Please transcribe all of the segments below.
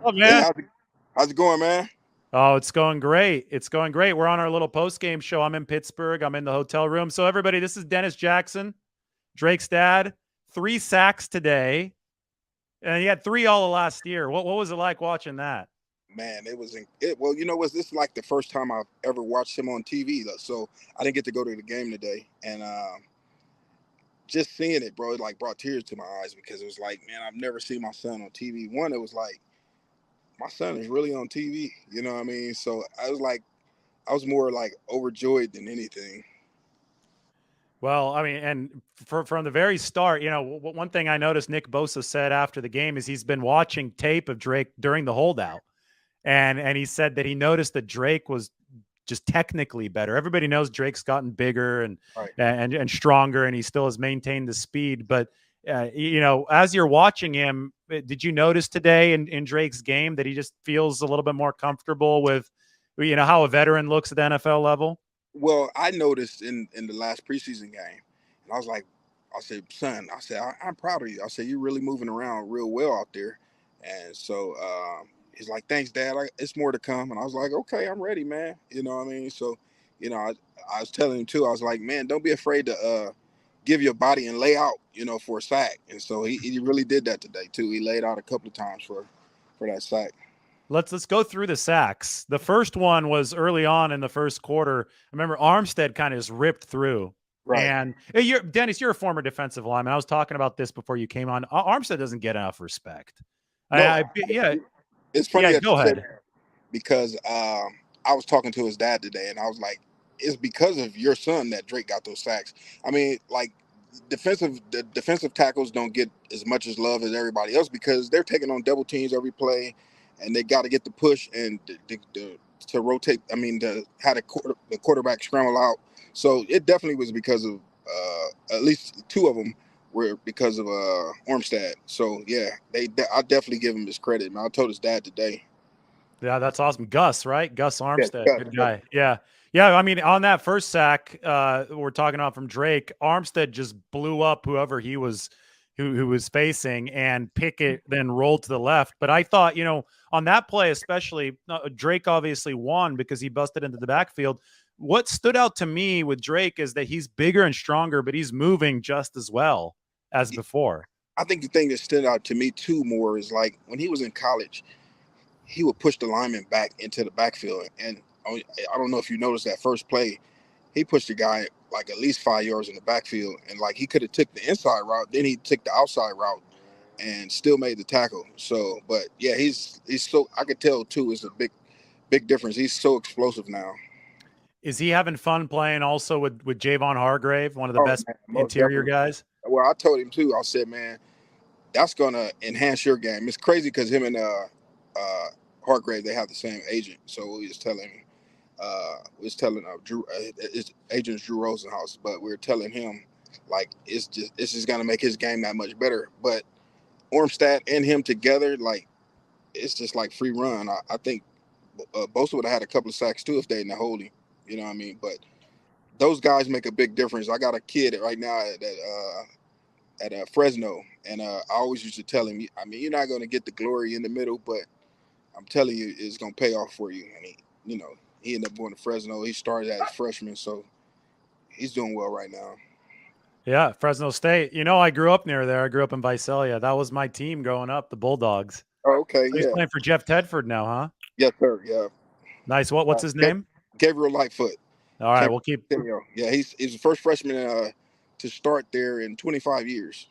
Oh, Hey, man. how's it going, man? Oh, it's going great. It's going great. We're on our little post-game show. I'm in Pittsburgh. I'm in the hotel room. So everybody, this is Dennis Jackson, Drake's dad. 3 sacks today, and he had 3 all of last year. What was it like watching that? Man, it was it. Well, you know what? This is like the first time I've ever watched him on TV. So I didn't get to go to the game today, and just seeing it, bro, it like brought tears to my eyes because it was like, man, I've never seen my son on TV. One, it was like my son is really on TV. You know what I mean? So I was more like overjoyed than anything. Well, I mean, and from the very start, one thing I noticed Nick Bosa said after the game is he's been watching tape of Drake during the holdout, and he said that he noticed that Drake was just technically better. Everybody knows Drake's gotten bigger and Right. and stronger, and he still has maintained the speed. But as you're watching him, did you notice today in Drake's game that he just feels a little bit more comfortable with, how a veteran looks at the NFL level? Well, I noticed in the last preseason game, and I was like, I said, son, I'm proud of you. I said, you're really moving around real well out there. And so he's like, thanks, Dad. It's more to come. And I was like, okay, I'm ready, man. You know what I mean? So, I was telling him too. I was like, man, don't be afraid to give your body and lay out, for a sack. And so he really did that today too. He laid out a couple of times for that sack. Let's go through the sacks. The first one was early on in the first quarter. I remember Armstead kind of just ripped through. Right. And Dennis, you're a former defensive lineman. I was talking about this before you came on. Armstead doesn't get enough respect. No, Yeah, it's funny yeah. that Go you said ahead. that because I was talking to his dad today, and I was like, "It's because of your son that Drake got those sacks." I mean, like the defensive tackles don't get as much as love as everybody else because they're taking on double teams every play, and they got to get the push and to rotate. I mean, to how the quarterback scramble out. So it definitely was because of at least two of them were because of Ormstad. So yeah, I definitely give him his credit. Man, I told his dad today. Yeah, that's awesome. Gus, right? Gus Yeah, Armstead, yeah, good yeah. guy. Yeah. Yeah, I mean, on that first sack, we're talking about from Drake, Armstead just blew up whoever he was who was facing, and Pickett then rolled to the left. But I thought, on that play especially, Drake obviously won because he busted into the backfield. What stood out to me with Drake is that he's bigger and stronger, but he's moving just as well as before. I think the thing that stood out to me too more is like when he was in college, he would push the lineman back into the backfield. And I don't know if you noticed that first play, he pushed the guy like at least 5 yards in the backfield, and like he could have took the inside route, then he took the outside route and still made the tackle. So, but yeah, he's so I could tell too. It's a big difference. He's so explosive now. Is he having fun playing also with Javon Hargrave, one of the Oh best man, most interior definitely. guys? Well, I told him too. I said, man, that's gonna enhance your game. It's crazy because him and Hargrave they have the same agent. So we was telling Drew, his agent's Drew Rosenhaus, but we were telling him like it's just gonna make his game that much better. But Ormstat and him together, like it's just like free run. I think Bosa would have had a couple of sacks too if they didn't hold him. You know what I mean? But those guys make a big difference. I got a kid right now at Fresno, and I always used to tell him, I mean, you're not going to get the glory in the middle, but I'm telling you, it's going to pay off for you. And he ended up going to Fresno. He started as a freshman, so he's doing well right now. Yeah, Fresno State. I grew up near there. I grew up in Visalia. That was my team growing up, the Bulldogs. Oh, okay, So he's yeah, playing for Jeff Tedford now, huh? yes, sir, yeah. Nice. What's his name? Gabriel Lightfoot All right, came we'll keep. from Centennial. Yeah, he's the first freshman to start there in 25 years.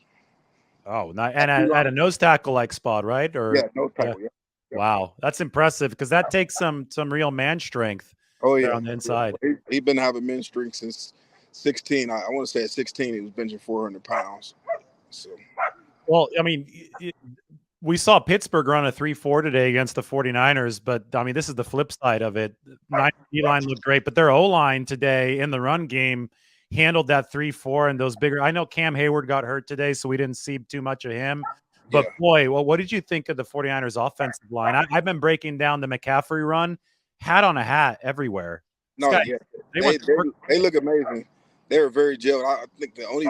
Oh, and at a nose tackle like spot, right? Yeah, Or no yeah. tackle. Yeah. Yep. Wow, that's impressive because that takes some real man strength Oh there yeah, on the yeah. inside. He been having men's strength since 16. I want to say at 16 he was benching 400 pounds. So Well, I mean, we saw Pittsburgh run a 3-4 today against the 49ers, but I mean, this is the flip side of it. Nine D-line looked great, but their O-line today in the run game handled that 3-4 and those bigger. I know Cam Hayward got hurt today, so we didn't see too much of him. yeah, But boy, well, what did you think of the 49ers offensive line? I've been breaking down the McCaffrey run, hat on a hat everywhere. This no, guy, yeah, they they went to they, work they today. look amazing. They were very gelled. I think the only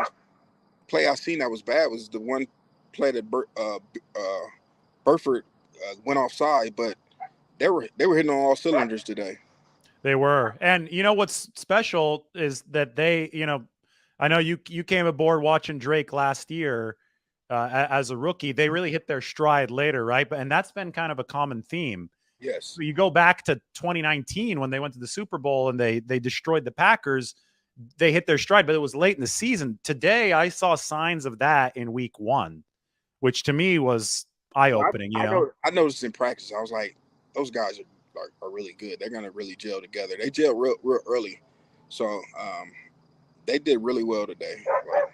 play I seen that was bad was the one play that Burford went offside, but they were hitting on all cylinders today. They were. And you know what's special is that they, I know you came aboard watching Drake last year as a rookie. They really hit their stride later, right? And that's been kind of a common theme. Yes. You go back to 2019 when they went to the Super Bowl and they destroyed the Packers. They hit their stride, but it was late in the season. Today, I saw signs of that in week 1, which to me was eye opening. I noticed in practice. I was like, those guys are really good. They're gonna really gel together. They gel real early, so they did really well today. Like,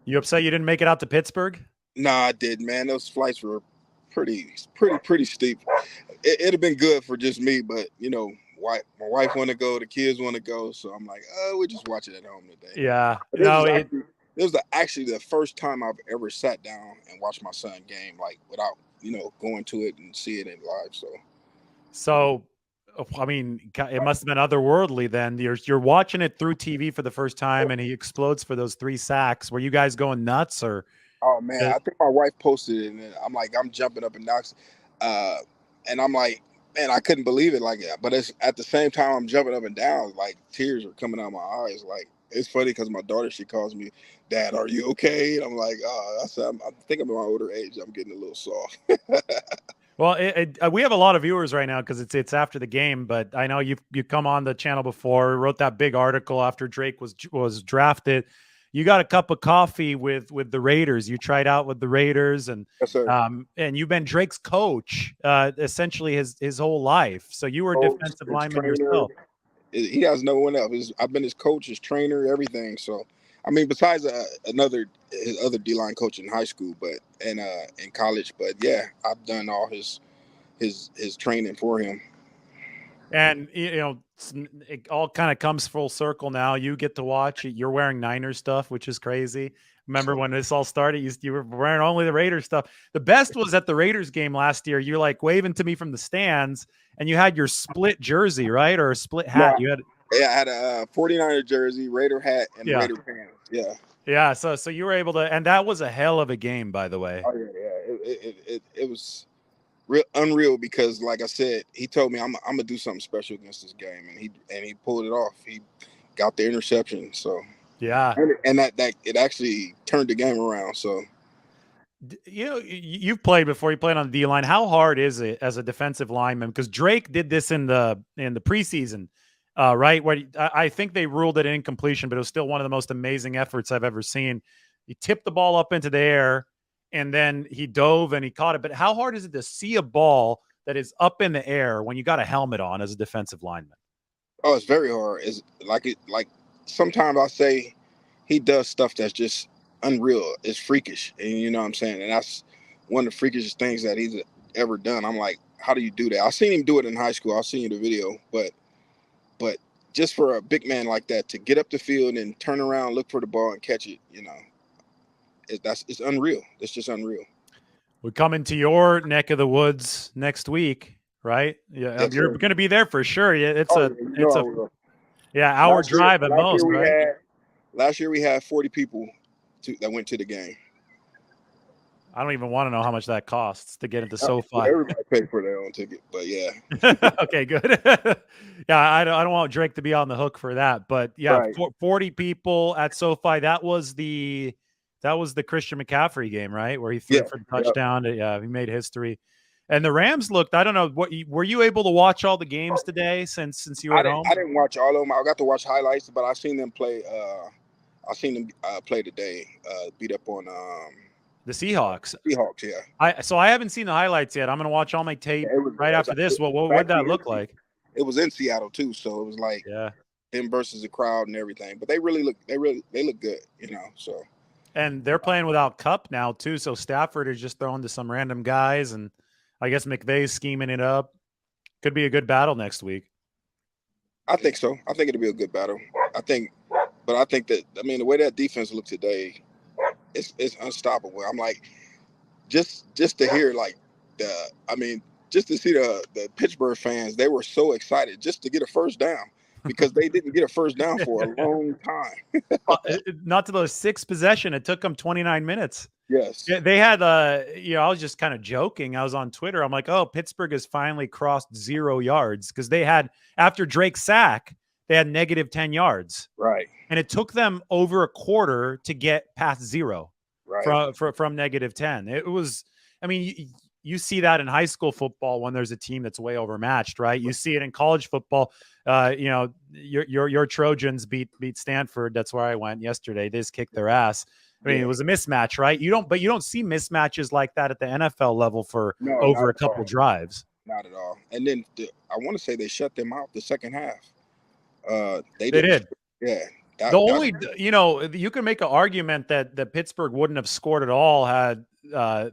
you upset you didn't make it out to Pittsburgh? nah, I did, man. Those flights were pretty steep. It'd have been good for just me, but my wife want to go, the kids want to go, so I'm like, oh, we just watch it at home today. Yeah, But this was actually the first time I've ever sat down and watched my son game like without going to it and see it in live. So, I mean, it must have been otherworldly then. You're watching it through TV for the first time, and he explodes for those 3 sacks. Were you guys going nuts, or? Oh man, I think my wife posted it, and I'm jumping up and down, and I'm like, man, I couldn't believe it like that. But it's at the same time I'm jumping up and down, like tears are coming out of my eyes. Like it's funny because my daughter, she calls me, "Dad, are you okay?" And I'm like, oh, I think I'm at my older age. I'm getting a little soft. Well, we have a lot of viewers right now because it's after the game. But I know you come on the channel before, wrote that big article after Drake was drafted. You got a cup of coffee with the Raiders. You tried out with the Raiders, and Yes, sir. And you've been Drake's coach essentially his whole life. So you were a defensive lineman trainer. yourself. He has no one else. I've been his coach, his trainer, everything. So, I mean, besides his other D line coach in high school, but in college. But yeah, I've done all his training for him. And it all kind of comes full circle now. You get to watch it. You're wearing Niners stuff, which is crazy. Remember when this all started? You were wearing only the Raiders stuff. The best was at the Raiders game last year. You're like waving to me from the stands, and you had your split jersey, right, or a split hat. I had a 49er jersey, Raider hat, and Raider pants. Yeah. Yeah. So you were able to, and that was a hell of a game, by the way. Oh yeah. It was real unreal because, like I said, he told me I'm gonna do something special against this game, and he pulled it off. He got the interception. So yeah, and that it actually turned the game around. So you've played before. You played on the D line. How hard is it as a defensive lineman? Because Drake did this in the preseason, right? Where I think they ruled it incompletion, but it was still one of the most amazing efforts I've ever seen. He tipped the ball up into the air, and then he dove and he caught it. But how hard is it to see a ball that is up in the air when you got a helmet on as a defensive lineman? Oh, it's very hard. It's like sometimes I say he does stuff that's just unreal. It's freakish, and you know what I'm saying. And that's one of the freakiest things that he's ever done. I'm like, how do you do that? I've seen him do it in high school. I've seen the video, but just for a big man like that to get up the field and turn around, look for the ball and catch it, it's unreal. It's just unreal. We come into your neck of the woods next week, right? Yeah, yes, you're going to be there for sure. It's hour last drive at most, right? Last year we had 40 people that went to the game. I don't even want to know how much that costs to get into SoFi. Everybody paid for their own ticket, but yeah. Okay, good. Yeah, I don't want Drake to be on the hook for that, but yeah, right. 40 people at SoFi. That was the Christian McCaffrey game, right, where he threw for the touchdown. Yeah, he made history. And the Rams looked. I don't know. Were you able to watch all the games today since you were at home? I didn't watch all of them. I got to watch highlights, but I seen them play. I seen them play today. Beat up on the Seahawks. Seahawks, yeah. I haven't seen the highlights yet. I'm gonna watch all my tape right after this. What would that look like? It was in Seattle too, so it was like them versus the crowd and everything. But they look good, So. And they're playing without Cup now too, so Stafford is just throwing to some random guys, and I guess McVay's scheming it up. Could be a good battle next week. I think so. I think it'll be a good battle. I think that the way that defense looked today, it's unstoppable. I'm like, just to hear just to see the Pittsburgh fans, they were so excited just to get a first down because they didn't get a first down for a long time. Not to the 6th possession. It took them 29 minutes. Yes. Yeah, they had I was just kind of joking. I was on Twitter. I'm like, oh, Pittsburgh has finally crossed 0 yards because they had after Drake's sack, they had -10 yards. Right. And it took them over a quarter to get past zero Right. from -10. It was, I mean, you see that in high school football when there's a team that's way overmatched, right? You see it in college football. Your Trojans beat Stanford. That's where I went yesterday. They just kicked their ass. I mean, Yeah. it was a mismatch, right? You don't see mismatches like that at the NFL level for No, not over a at couple all. drives. Not at all. And then I want to say they shut them out the second half. They They didn't. did. Yeah. The That's only, you can make an argument that Pittsburgh wouldn't have scored at all had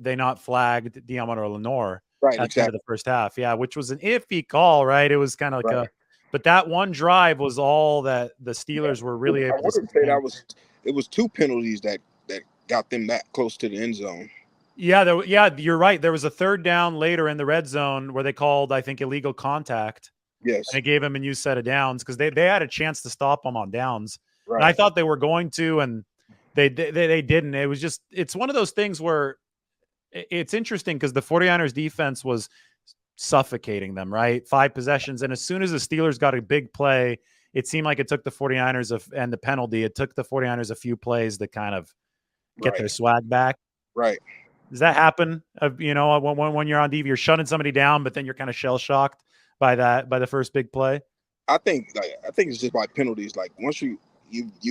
they not flagged Diamond Lenore right. at the end of Exactly. the first half. Yeah, which was an iffy call, right? It was kind of like Right. but that one drive was all that the Yeah. Steelers were really I able to want to say sustain. it was two penalties that got them that close to the end zone. Yeah, you're right. There was a third down later in the red zone where they called, I think, illegal contact, and Yes. it gave him a new set of downs because they had a chance to stop him on downs, and I Right. thought they were going to, and they didn't. It was just it's one of those things where it's interesting because the 49ers defense was suffocating them, right? 5 possessions, and as soon as the Steelers got a big play, it seemed like it took the 49ers and the penalty, it took the 49ers a few plays to kind of get Right. their swag back. Right. Does that happen? When you're on DV, you're shutting somebody down, but then you're kind of shell shocked by the first big play. I think it's just by penalties. Like once you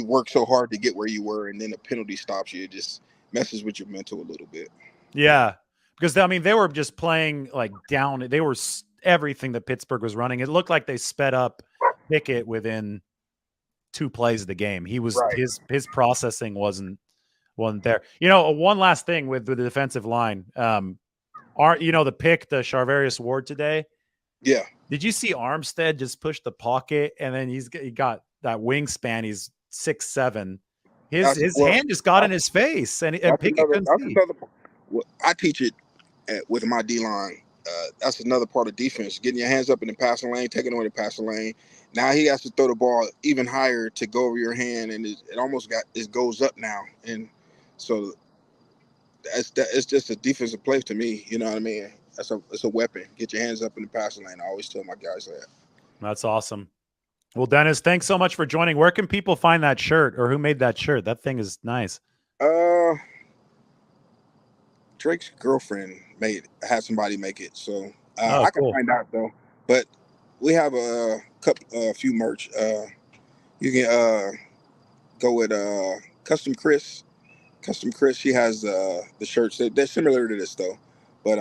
work so hard to get where you were, and then a penalty stops you, it just messes with your mental a little bit. Yeah, because I mean they were just playing like down. They were everything that Pittsburgh was running. It looked like they sped up Pickett within 2 plays of the game. He was Right. his processing wasn't there. One last thing with the defensive line. The pick, the Charvarius Ward today. Yeah. Did you see Armstead just push the pocket and then he got that wingspan? He's 6'7". His Well, hand just got in his face and Pickett couldn't That's see. another. Well, I teach it with my D line. That's another part of defense: getting your hands up in the passing lane, taking away the passing lane. Now he has to throw the ball even higher to go over your hand, and it goes up now, and so it's just a defensive play to me. You know what I mean? It's a weapon. Get your hands up in the passing lane. I always tell my guys that. That's awesome. Well, Dennis, thanks so much for joining. Where can people find that shirt or who made that shirt? That thing is nice. Uh, Drake's girlfriend had somebody make it, so Oh, I can cool. find out though. But we have a few merch. You can go with Custom Chris. Custom Chris, she has the shirts. They're similar to this though, but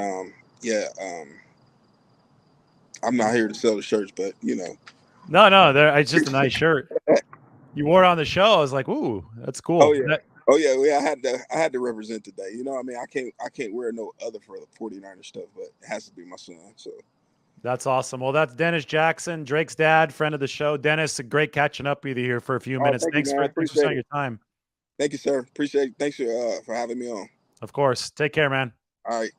yeah, I'm not here to sell the shirts, but No, it's just a nice shirt. You wore it on the show. I was like, ooh, that's Oh cool. yeah. Oh yeah, yeah. I had to represent today. You know what I mean? I can't wear no other for the 49ers stuff, but it has to be my son. So That's awesome. Well, that's Dennis Jackson, Drake's dad, friend of the show. Dennis, great catching up with you here for a few minutes. thank you, man. Thanks for Appreciate spending it. your time. Thank you, sir. Appreciate it. Thanks for having me on. Of course. Take care, man. All right.